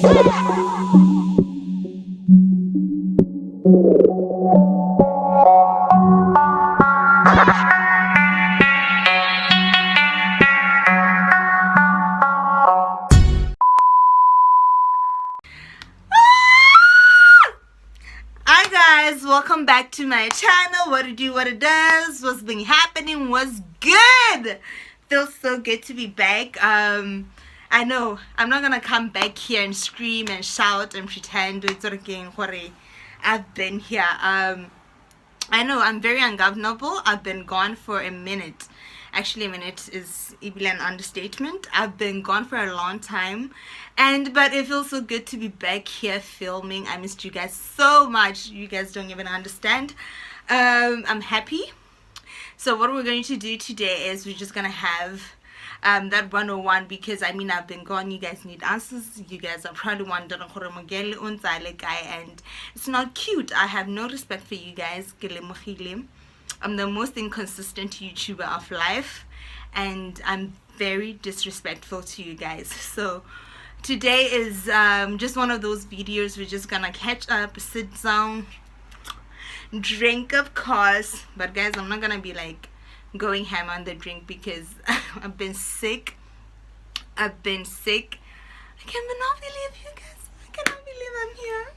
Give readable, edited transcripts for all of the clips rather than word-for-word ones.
Hi guys, welcome back to my channel. What it do, what it does, what's been happening, what's good. Feels so good to be back. I know I'm not gonna come back here and scream and shout and pretend it's again I've been here. I know I'm very ungovernable. I've been gone for a minute. Actually, a minute is even an understatement. I've been gone for a long time, but it feels so good to be back here filming. I missed you guys so much. You guys don't even understand. I'm happy. So what we're going to do today is we're just gonna have that 101, because I mean I've been gone. You guys need answers. You guys are probably wondering, and it's not cute. I have no respect for you guys. I'm the most inconsistent YouTuber of life, and I'm very disrespectful to you guys. So today is just one of those videos. We're just gonna catch up, sit down, drink, of course, but guys, I'm not gonna be like going ham on the drink because I've been sick. I cannot believe you guys. I cannot believe I'm here.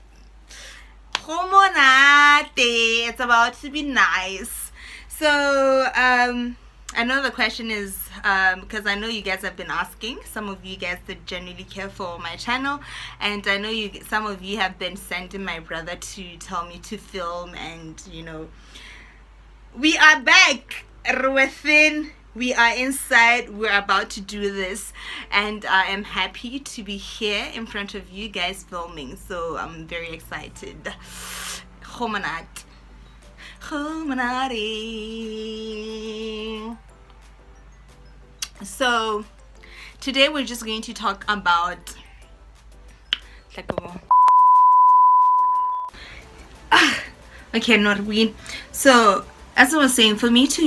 It's about to be nice. So I know the question is because I know you guys have been asking, some of you guys that genuinely care for my channel, and I know some of you have been sending my brother to tell me to film, and you know, we are back. We are inside. We're about to do this, and I am happy to be here in front of you guys filming. So I'm very excited. So today we're just going to talk about okay, not we. So as I was saying, for me to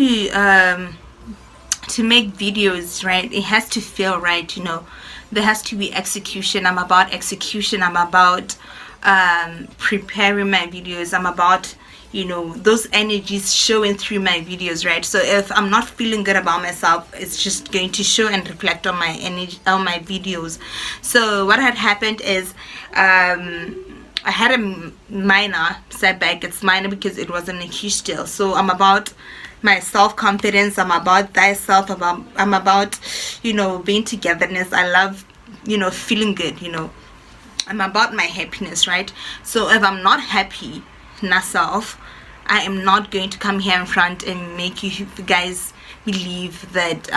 make videos, right, it has to feel right, you know. There has to be execution. I'm about execution. I'm about preparing my videos. I'm about, you know, those energies showing through my videos, right? So if I'm not feeling good about myself, it's just going to show and reflect on my energy, on my videos. So what had happened is I had a minor setback. It's minor because it wasn't a huge deal. So I'm about my self-confidence. I'm about thyself. I'm about, you know, being togetherness. I love, you know, feeling good, you know. I'm about my happiness, right? So if I'm not happy myself, I am not going to come here in front and make you guys believe that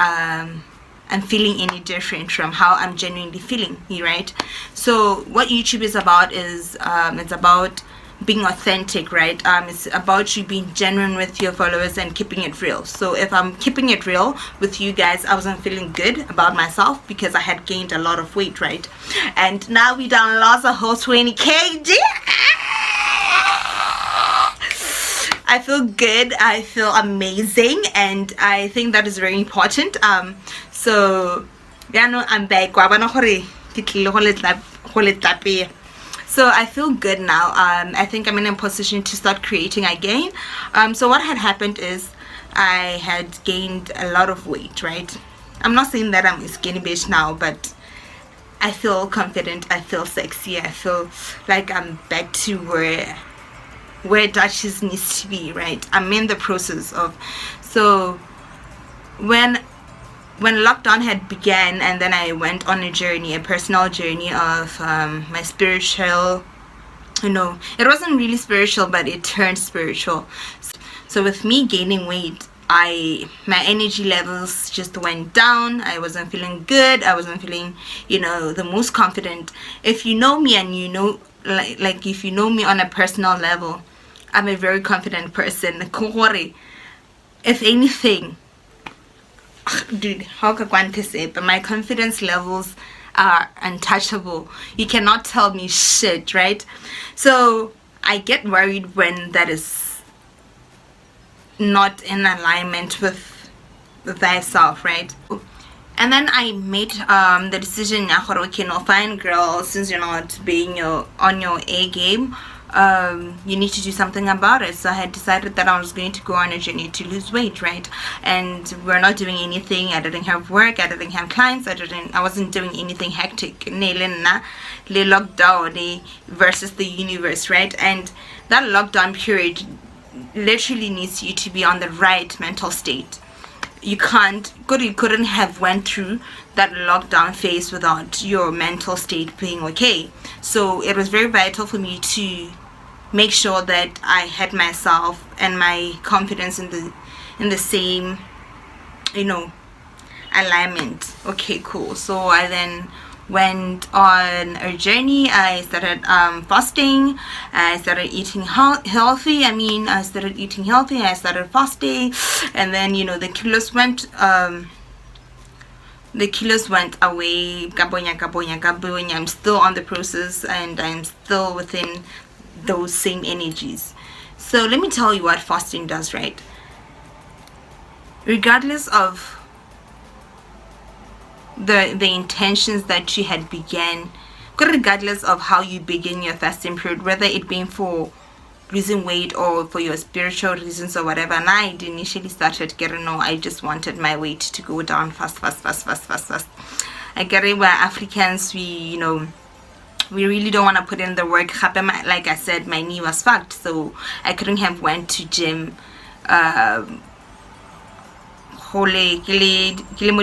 I'm feeling any different from how I'm genuinely feeling, right? So what YouTube is about is it's about being authentic, right? It's about you being genuine with your followers and keeping it real. So if I'm keeping it real with you guys, I wasn't feeling good about myself because I had gained a lot of weight, right? And now we done lost a whole 20 kg. I feel good, I feel amazing, and I think that is very important. So yeah, no, I'm back. So I feel good now. I think I'm in a position to start creating again. So what had happened is I had gained a lot of weight, right? I'm not saying that I'm a skinny bitch now, but I feel confident, I feel sexy, I feel like I'm back to where Duchess needs to be, right? I'm in the process of. So when lockdown had began, and then I went on a journey, a personal journey of my spiritual, you know, it wasn't really spiritual, but it turned spiritual. So with me gaining weight, my energy levels just went down. I wasn't feeling good. I wasn't feeling, you know, the most confident. If you know me, and you know, like if you know me on a personal level, I'm a very confident person. If anything, dude, how can one say? But my confidence levels are untouchable. You cannot tell me shit, right? So I get worried when that is not in alignment with thyself, right? And then I made the decision, okay, no, fine, girl, since you're not being on your A game, you need to do something about it. So I had decided that I was going to go on a journey to lose weight, right? And we're not doing anything. I didn't have work, I didn't have clients, I wasn't doing anything hectic. Le lockdown versus the universe, right? And that lockdown period literally needs you to be on the right mental state. You couldn't have went through that lockdown phase without your mental state being okay. So it was very vital for me to make sure that I had myself and my confidence in the same, alignment. Okay, cool. So I then went on a journey. I started fasting. I started eating healthy. I started eating healthy. I started fasting, and then the kilos went away. Gabonya. I'm still on the process, and I'm still within those same energies. So let me tell you what fasting does, right? Regardless of the intentions that you had began, regardless of how you begin your fasting period, whether it being for losing weight or for your spiritual reasons or whatever. And I initially started getting, I just wanted my weight to go down fast. I get it, where Africans, we really don't want to put in the work. Like I said, my knee was fucked, so I couldn't have went to gym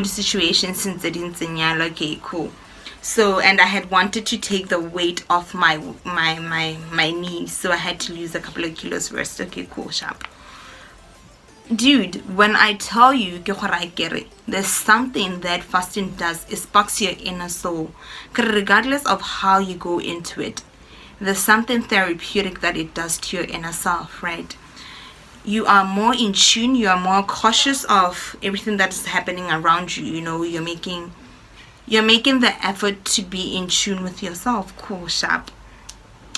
situation since I didn't say, okay, cool. So, and I had wanted to take the weight off my knees, so I had to lose a couple of kilos first. Okay, cool, sharp. Dude, when I tell you, I get it. There's something that fasting does. It sparks your inner soul. Regardless of how you go into it, there's something therapeutic that it does to your inner self, right? You are more in tune, you are more cautious of everything that is happening around you. You're making the effort to be in tune with yourself. Cool, sharp.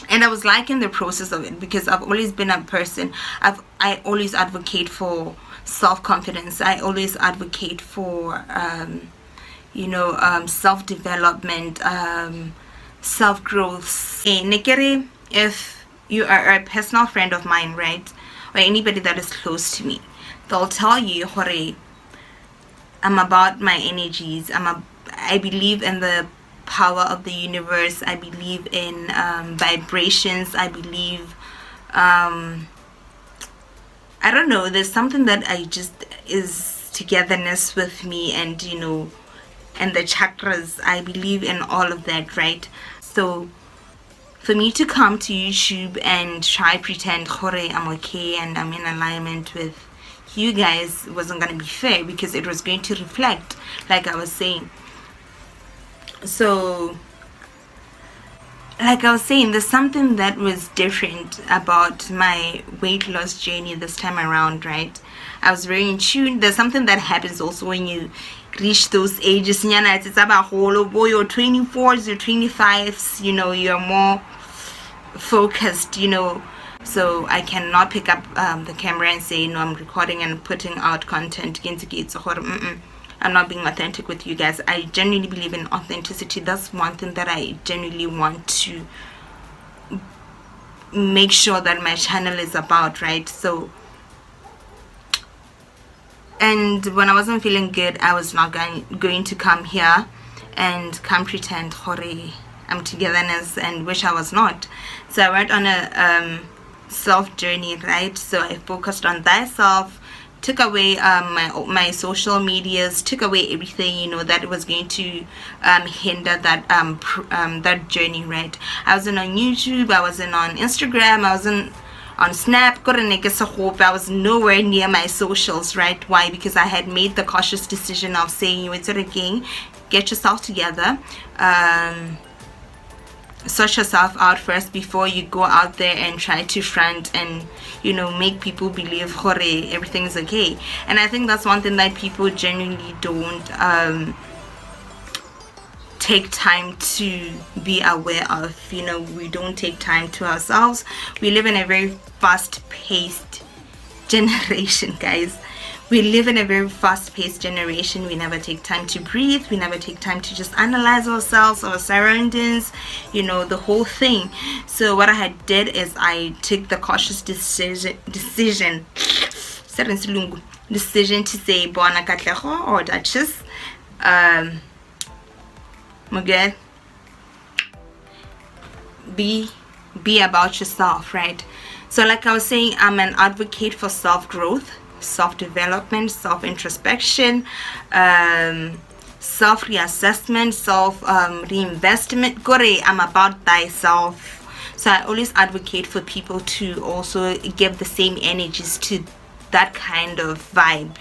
And I was liking the process of it, because I've always been a person, I always advocate for self-confidence. I always advocate for self-development, self-growth. Nekere, if you are a personal friend of mine, right, or anybody that is close to me, they'll tell you, hore, I'm about my energies. I believe in the power of the universe. I believe in vibrations. I believe I don't know, there's something that I just is togetherness with me, and and the chakras. I believe in all of that, right? So for me to come to YouTube and try pretend I'm okay and I'm in alignment with you guys wasn't going to be fair, because it was going to reflect, like I was saying. So like I was saying, there's something that was different about my weight loss journey this time around, right? I was very in tune. There's something that happens also when you reach those ages. It's about whole boy, your 24s, your 25s, you're more focused, So I cannot pick up the camera and say, no, I'm recording and putting out content. I'm not being authentic with you guys. I genuinely believe in authenticity. That's one thing that I genuinely want to make sure that my channel is about, right? So, and when I wasn't feeling good, I was not going to come here and come pretend I'm togetherness, and wish I was not. So I went on a self journey, right? So I focused on thyself, took away my social medias, took away everything that was going to hinder that journey, right? I wasn't on YouTube, I wasn't on Instagram, I wasn't on Snap. I was nowhere near my socials, right? Why? Because I had made the cautious decision of saying, get yourself together, sort yourself out first before you go out there and try to front and make people believe everything's okay. And I think that's one thing that people genuinely don't take time to be aware of. We don't take time to ourselves. We live in a very fast-paced generation, guys. We live in a very fast-paced generation. We never take time to breathe. We never take time to just analyze ourselves, our surroundings, the whole thing. So what I did is I took the cautious decision to say bona katlego or Duchess, Miguel, be about yourself, right? So like I was saying, I'm an advocate for self-growth, self-development, self-introspection, self-reassessment, self-reinvestment. I'm about thyself. So I always advocate for people to also give the same energies to that kind of vibe.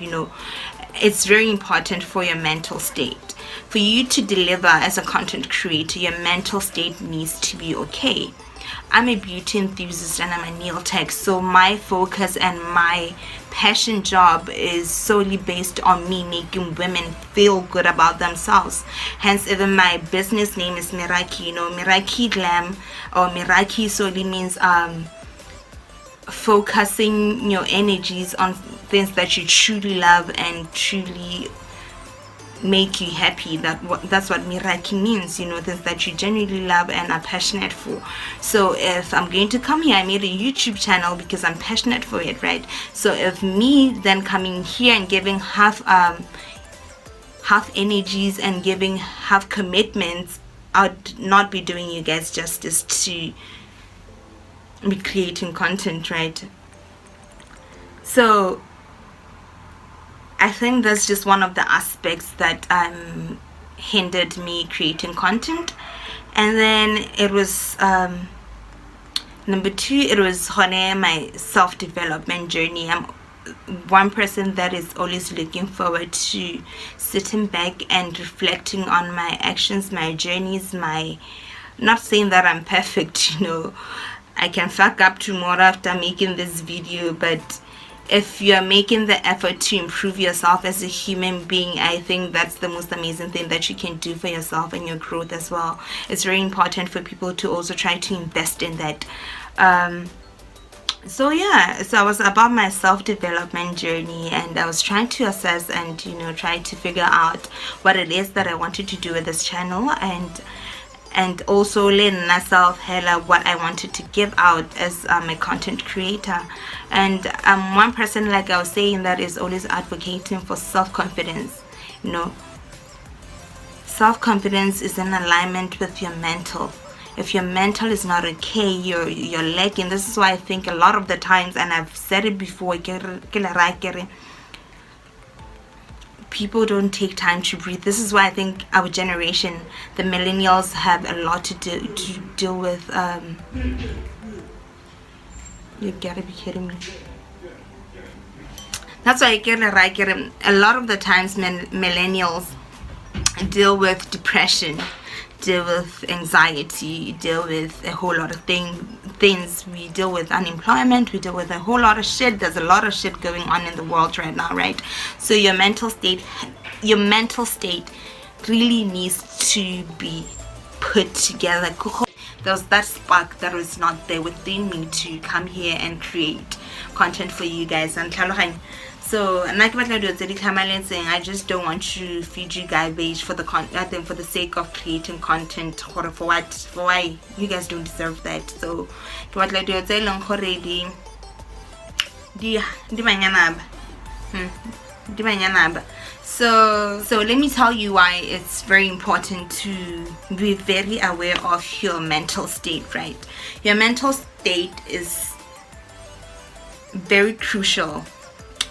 It's very important for your mental state. For you to deliver as a content creator, your mental state needs to be okay. I'm a beauty enthusiast and I'm a nail tech, so my focus and my passion job is solely based on me making women feel good about themselves. Hence, even my business name is Miraki. Miraki Glam or Miraki solely means focusing your energies on things that you truly love and truly make you happy. That's what Miraki means, things that you genuinely love and are passionate for. So if I'm going to come here, I made a YouTube channel because I'm passionate for it, right? So if me then coming here and giving half energies and giving half commitments, I'd not be doing you guys justice to be creating content, right? So I think that's just one of the aspects that hindered me creating content. And then it was number 2, it was my self-development journey. I'm one person that is always looking forward to sitting back and reflecting on my actions, my journeys, not saying that I'm perfect, I can fuck up tomorrow after making this video, but if you're making the effort to improve yourself as a human being, I think that's the most amazing thing that you can do for yourself and your growth as well. It's very important for people to also try to invest in that. So I was about my self-development journey, and I was trying to assess and try to figure out what it is that I wanted to do with this channel, and also learn myself what I wanted to give out as a content creator. And I'm one person, like I was saying, that is always advocating for self-confidence. Self-confidence is in alignment with your mental. If your mental is not okay, you're lacking. This is why I think a lot of the times, and I've said it before, people don't take time to breathe. This is why I think our generation, the millennials, have a lot to deal with. You gotta be kidding me. That's why a lot of the times millennials deal with depression, deal with anxiety, deal with a whole lot of things. We deal with unemployment, we deal with a whole lot of shit. There's a lot of shit going on in the world right now, right? So your mental state really needs to be put together. There was that spark that was not there within me to come here and create content for you guys. And so I just don't want to feed you garbage for the sake of creating content, for why you guys don't deserve that. So so let me tell you why it's very important to be very aware of your mental state, right? Your mental state is very crucial.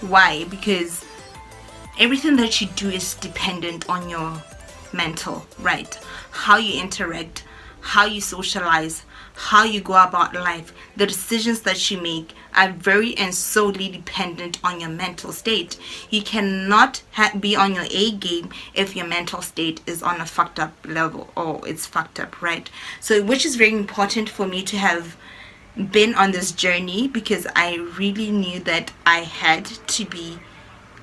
Why? Because everything that you do is dependent on your mental, right? How you interact, how you socialize, how you go about life, the decisions that you make are very and solely dependent on your mental state. You cannot be on your A game if your mental state is on a fucked up level, or it's fucked up, right? So which is very important for me to have been on this journey, because I really knew that I had to be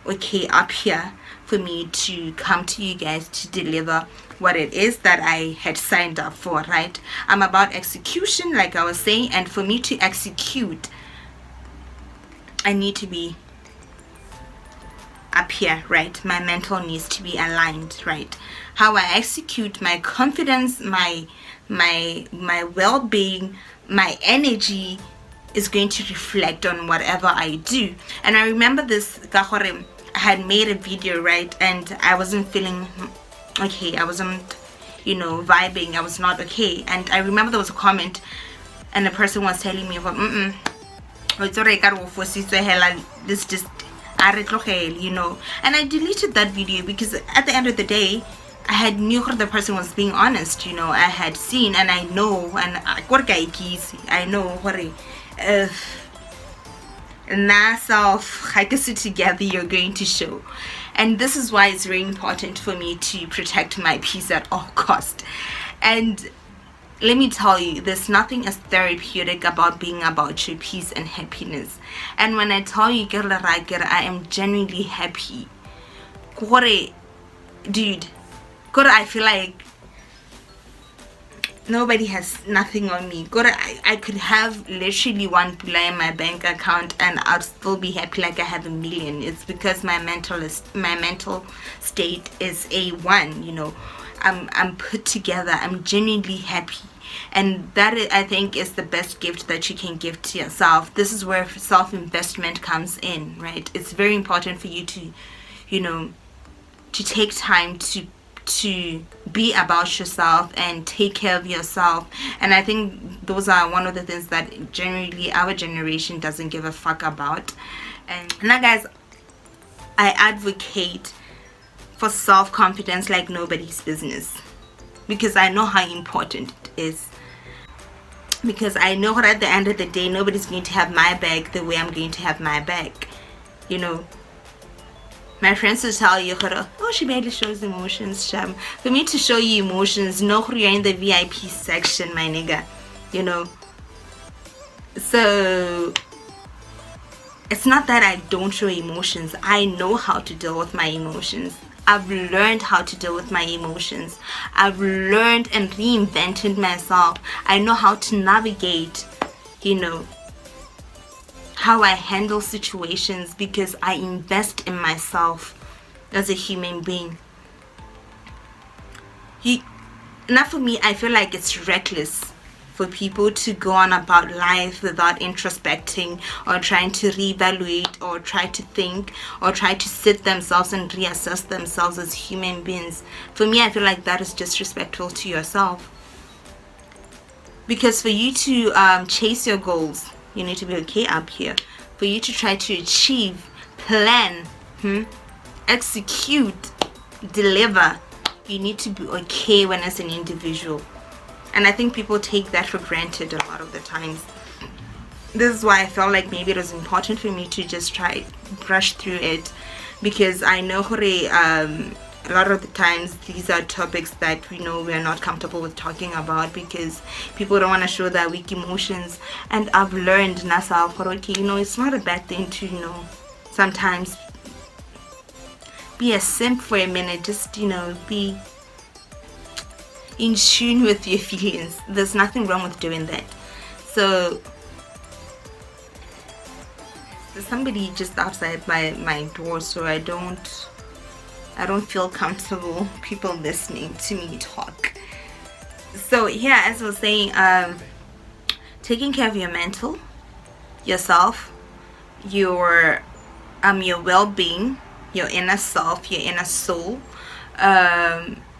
okay up here for me to come to you guys to deliver what it is that I had signed up for, right? I'm about execution, like I was saying, and for me to execute, I need to be up here, right? My mental needs to be aligned, right? How I execute my confidence, my well-being, my energy is going to reflect on whatever I do. And I remember this, I had made a video, right, and I wasn't feeling okay. I wasn't, vibing. I was not okay. And I remember there was a comment, and the person was telling me about, this just, and I deleted that video because at the end of the day, I had knew the person was being honest. I had seen, and I know, and I know what self together you're going to show. And this is why it's very important for me to protect my peace at all cost. And let me tell you, there's nothing as therapeutic about being about your peace and happiness. And when I tell you, I am genuinely happy. Dude, I feel like nobody has nothing on me. I could have literally $1 billion in my bank account and I'll still be happy like I have $1 million. It's because my mental state is A1. I'm put together. I'm genuinely happy. And that, I think, is the best gift that you can give to yourself. This is where self-investment comes in, right? It's very important for you to, to take time to be about yourself and take care of yourself. And I think those are one of the things that generally our generation doesn't give a fuck about. And now, guys, I advocate for self-confidence like nobody's business, because I know how important it is. Because I know that at the end of the day, nobody's going to have my back the way I'm going to have my back. My friends will tell you, oh, she barely shows emotions, Sham. For me to show you emotions, you're in the VIP section, my nigga. So it's not that I don't show emotions. I know how to deal with my emotions. I've learned how to deal with my emotions. I've learned and reinvented myself. I know how to navigate, how I handle situations, because I invest in myself as a human being. Now for me, I feel like it's reckless for people to go on about life without introspecting or trying to reevaluate or try to think or try to sit themselves and reassess themselves as human beings. For me, I feel like that is disrespectful to yourself. Because for you to chase your goals, you need to be okay up here. For you to try to achieve, plan, execute, deliver, you need to be okay when as an individual. And I think people take that for granted a lot of the times. This is why I felt like maybe it was important for me to just try brush through it, because I know a lot of the times these are topics that we know we're not comfortable with talking about, because people don't want to show their weak emotions. And I've learned myself, okay, it's not a bad thing to, sometimes be a simp for a minute, just, be in tune with your feelings. There's nothing wrong with doing that. So there's somebody just outside my door, so I don't feel comfortable people listening to me talk. So yeah, as I was saying, taking care of your mental, yourself, your well-being, your inner self, your inner soul,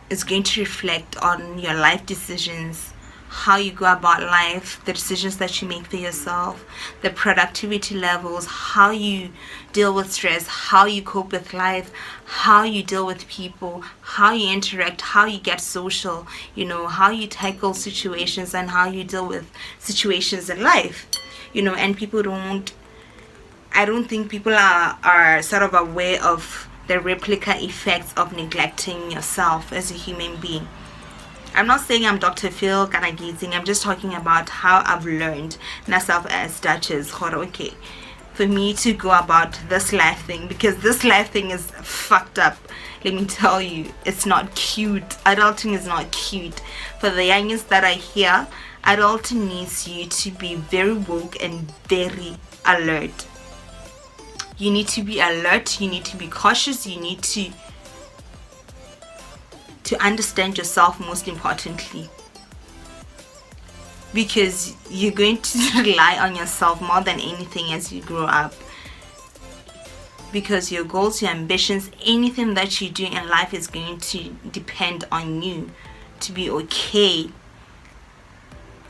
is going to reflect on your life decisions, how you go about life, the decisions that you make for yourself, the productivity levels, how you deal with stress, how you cope with life, how you deal with people, how you interact, how you get social, how you tackle situations and how you deal with situations in life. And I don't think people are sort of aware of the replica effects of neglecting yourself as a human being. I'm not saying I'm Dr. Phil Kanagizing. I'm just talking about how I've learned myself as Duchess. Okay, for me to go about this life thing, because this life thing is fucked up. Let me tell you, it's not cute. Adulting is not cute. For the youngest that are here, adulting needs you to be very woke and very alert. You need to be alert, you need to be cautious, you need to understand yourself, most importantly, because you're going to rely on yourself more than anything as you grow up, because your goals, your ambitions, anything that you do in life is going to depend on you to be okay.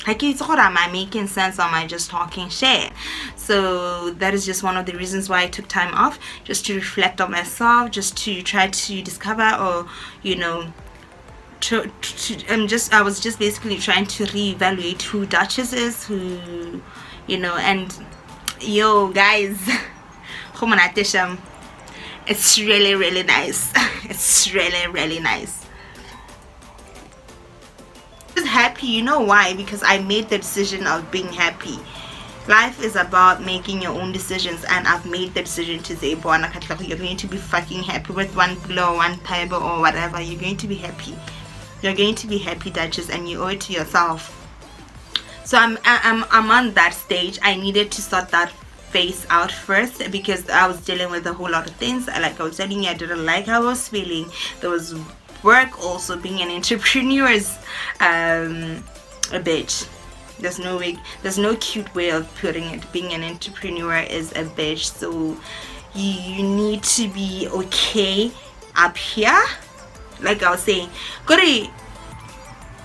Like, it's what am I making sense, or am I just talking shit? So that is just one of the reasons why I took time off, just to reflect on myself, just to try to discover, or I was just basically trying to reevaluate who Duchess is, who and yo guys, it's really, really nice. It's really, really nice. Just happy, you know why? Because I made the decision of being happy. Life is about making your own decisions, and I've made the decision to say, you're going to be fucking happy with one blow, one type, or whatever. You're going to be happy. You're going to be happy, Duchess, and you owe it to yourself. So I'm on that stage. I needed to sort that phase out first, because I was dealing with a whole lot of things. Like I was telling you, I didn't like how I was feeling. There was work also. Being an entrepreneur is a bitch. There's no cute way of putting it. Being an entrepreneur is a bitch. So you need to be okay up here. Like I was saying,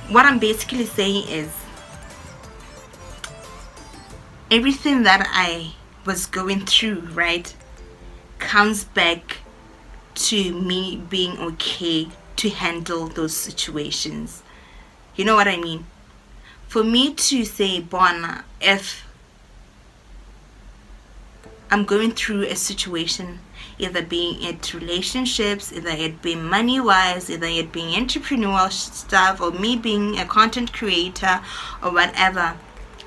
what I'm basically saying is, everything that I was going through, right, comes back to me being okay to handle those situations. You know what I mean? For me to say, Bona, if I'm going through a situation, either being it relationships, either it being money wise, either it being entrepreneurial stuff, or me being a content creator or whatever,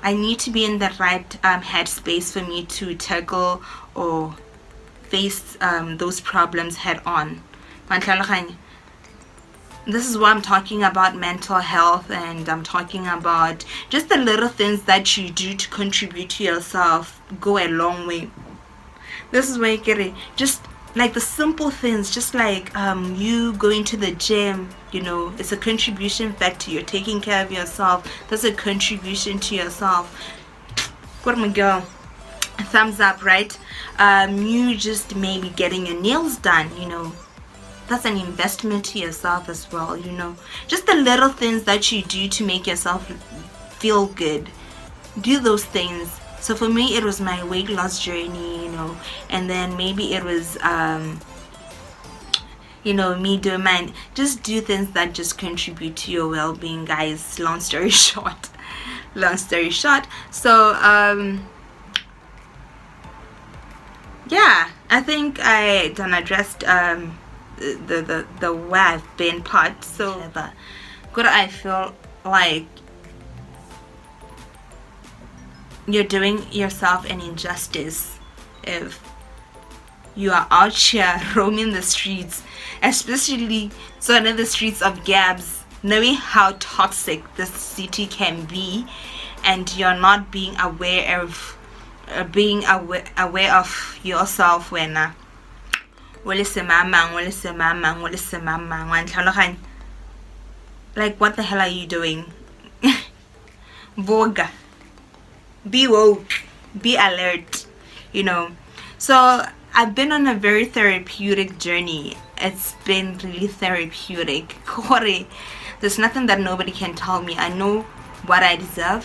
I need to be in the right headspace for me to tackle or face those problems head on. This is why I'm talking about mental health, and I'm talking about just the little things that you do to contribute to yourself go a long way. This is where you get it. Just like the simple things, just like you going to the gym, it's a contribution factor. You're taking care of yourself. That's a contribution to yourself. What am I girl? Thumbs up, right? You just maybe getting your nails done, that's an investment to yourself as well, just the little things that you do to make yourself feel good. Do those things. So for me, it was my weight loss journey, and then maybe it was me doing mine. Just do things that just contribute to your well-being, guys. Long story short. So yeah, I think I done addressed the where I've been part. So good, I feel like you're doing yourself an injustice if you are out here roaming the streets, especially in the streets of Gabs, knowing how toxic this city can be, and you're not being aware of yourself when like, what the hell are you doing? Voga. Be woke, be alert, So I've been on a very therapeutic journey. It's been really therapeutic. There's nothing that nobody can tell me. I know what I deserve,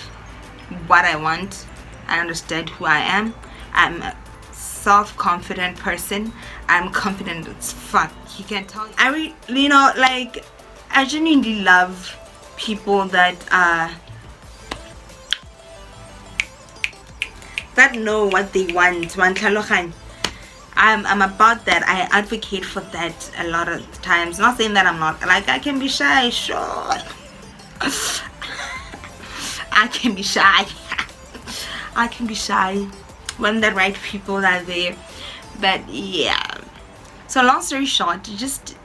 what I want. I understand who I am. I'm a self-confident person. I'm confident as fuck. You can tell. I genuinely love people that know what they want. I'm about that. I advocate for that a lot of times. Not saying that I'm not. Like, I can be shy, sure. I can be shy. I can be shy when the right people are there. But yeah. So long story short, just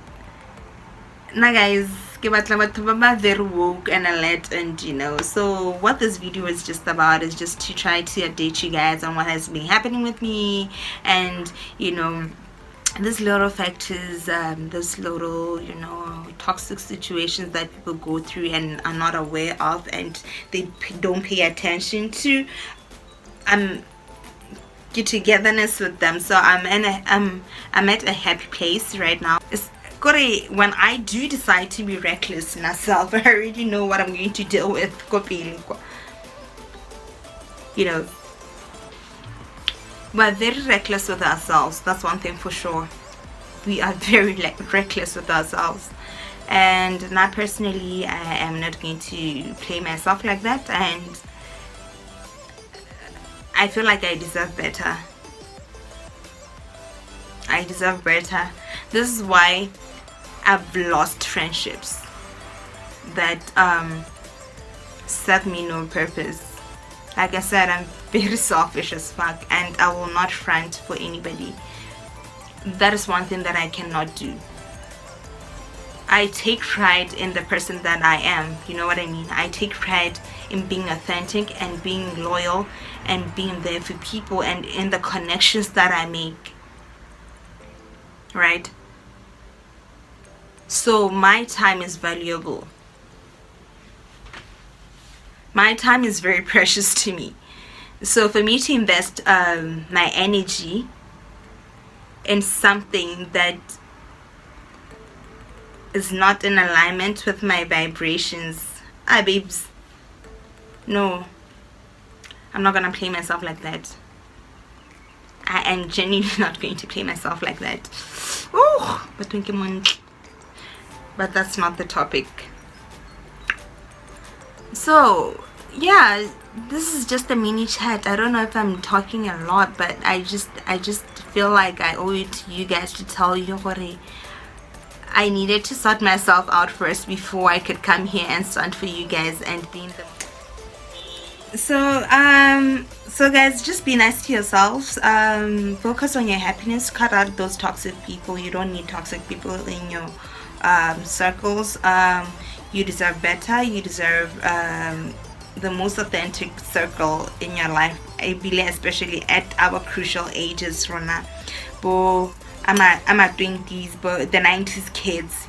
now guys, very woke and alert, and so what this video is just about is just to try to update you guys on what has been happening with me, and these little factors, those little toxic situations that people go through and are not aware of, and they don't pay attention to. Get togetherness with them. So I'm at a happy place right now. When I do decide to be reckless in myself, I already know what I'm going to deal with. We're very reckless with ourselves. That's one thing for sure. We are very reckless with ourselves. And not personally, I am not going to play myself like that, and I feel like I deserve better. I deserve better. This is why I've lost friendships that serve me no purpose. Like I said, I'm very selfish as fuck, and I will not front for anybody. That is one thing that I cannot do. I take pride in the person that I am. You know what I mean? I take pride in being authentic and being loyal and being there for people and in the connections that I make. Right? So my time is valuable. My time is very precious to me. So for me to invest my energy in something that is not in alignment with my vibrations, babes, no, I'm not gonna play myself like that. I am genuinely not going to play myself like that. Oh, but that's not the topic. So yeah, this is just a mini chat. I don't know if I'm talking a lot, but I just feel like I owe it to you guys to tell you what I needed to sort myself out first before I could come here and stand for you guys and be in the. So guys, just be nice to yourselves. Focus on your happiness. Cut out those toxic people. You don't need toxic people in your circles. You deserve better. You deserve the most authentic circle in your life. I believe, especially at our crucial ages, Rona. But I'm not doing these, but the 90s kids,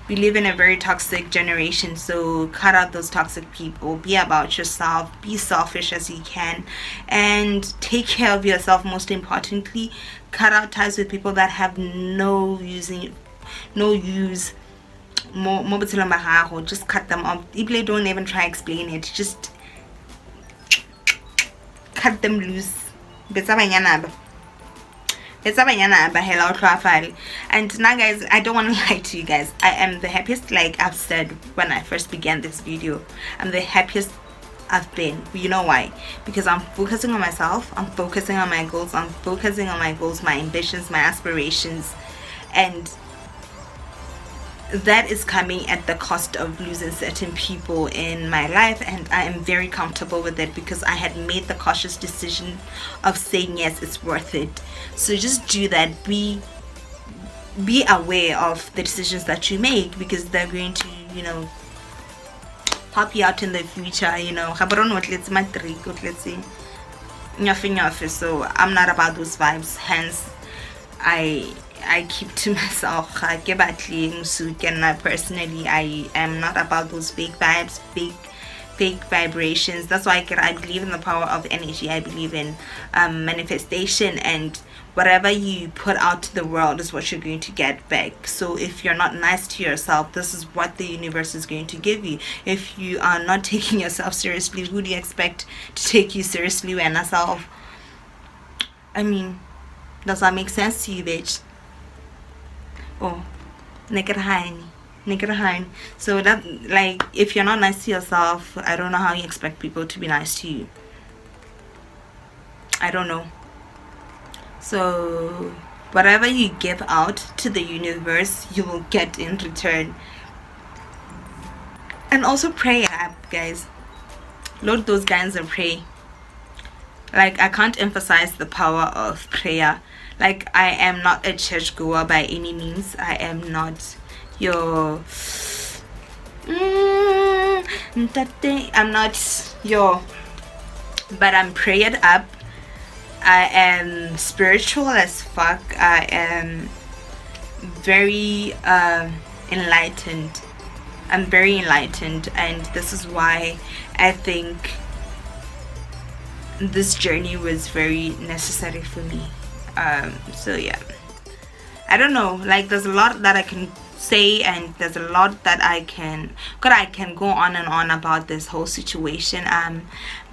we live in a very toxic generation. So cut out those toxic people. Be about yourself. Be selfish as you can, and take care of yourself. Most importantly, cut out ties with people that have no use. Just cut them off. People don't even try to explain it. Just cut them loose. And now guys, I don't want to lie to you guys. I am the happiest, like I've said when I first began this video. I'm the happiest I've been. You know why? Because I'm focusing on myself. I'm focusing on my goals. My ambitions, my aspirations, and that is coming at the cost of losing certain people in my life, and I am very comfortable with it because I had made the cautious decision of saying yes, it's worth it. So just do that. Be aware of the decisions that you make, because they're going to help you out in the future. So I'm not about those vibes, hence I keep to myself. Personally, I am not about those fake vibes, fake vibrations. That's why I believe in the power of energy. I believe in manifestation, and whatever you put out to the world is what you're going to get back. So if you're not nice to yourself, this is what the universe is going to give you. If you are not taking yourself seriously, who do you expect to take you seriously when yourself? I mean, does that make sense to you, bitch? Oh, Nikerhain. So that, like, if you're not nice to yourself, I don't know how you expect people to be nice to you. I don't know. So whatever you give out to the universe, you will get in return. And also prayer, guys. Load those guns and pray. Like, I can't emphasize the power of prayer. Like, I am not a church goer by any means. I am not your I'm not but I'm prayed up. I am spiritual as fuck. I am very enlightened. I'm very enlightened, and this is why I think this journey was very necessary for me. So yeah, I don't know, like there's a lot that I can say, and there's a lot that I can go on and on about this whole situation,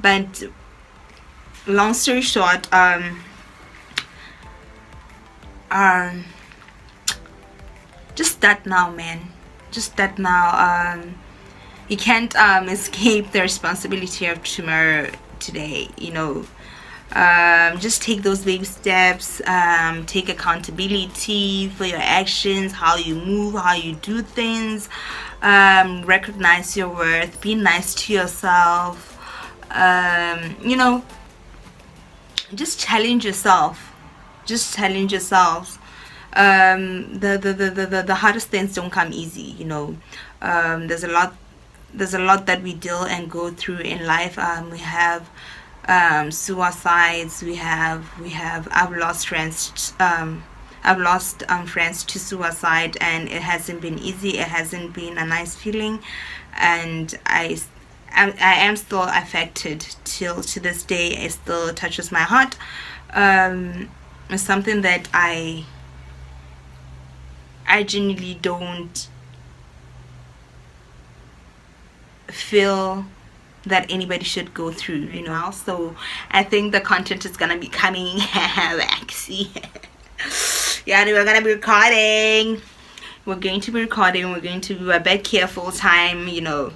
but long story short, just that now, man, just that now. You can't escape the responsibility of tomorrow today, you know. Just take those baby steps, take accountability for your actions, how you move, how you do things, recognize your worth, be nice to yourself, you know, just challenge yourself. The hardest things don't come easy, you know. There's a lot that we deal and go through in life. We have suicides. We have I've lost friends. I've lost friends to suicide, and it hasn't been easy. It hasn't been a nice feeling, and I am still affected till to this day. It still touches my heart. It's something that I genuinely don't feel that anybody should go through, you know. So I think the content is gonna be coming back. See, yeah, we're gonna be recording. We're going to be back here full time, you know.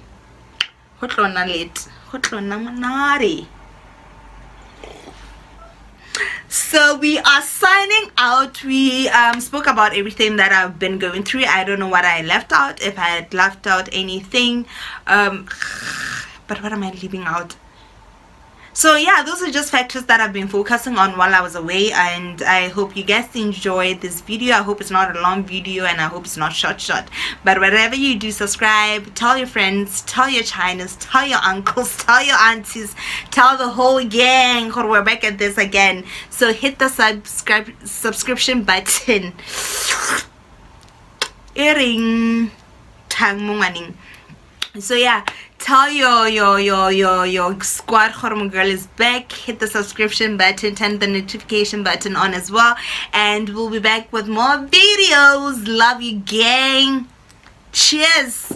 So we are signing out. We spoke about everything that I've been going through. I don't know what I left out, if I had left out anything, but what am I leaving out? So yeah, those are just factors that I've been focusing on while I was away, and I hope you guys enjoyed this video. I hope it's not a long video, and I hope it's not short. But whatever you do, subscribe, tell your friends, tell your Chinas, tell your uncles, tell your aunties, tell the whole gang. We're back at this again. So hit the subscription button. Earring tang mungwaning. So yeah, tell your squad hormone girl is back. Hit the subscription button, turn the notification button on as well, and we'll be back with more videos. Love you, gang. Cheers.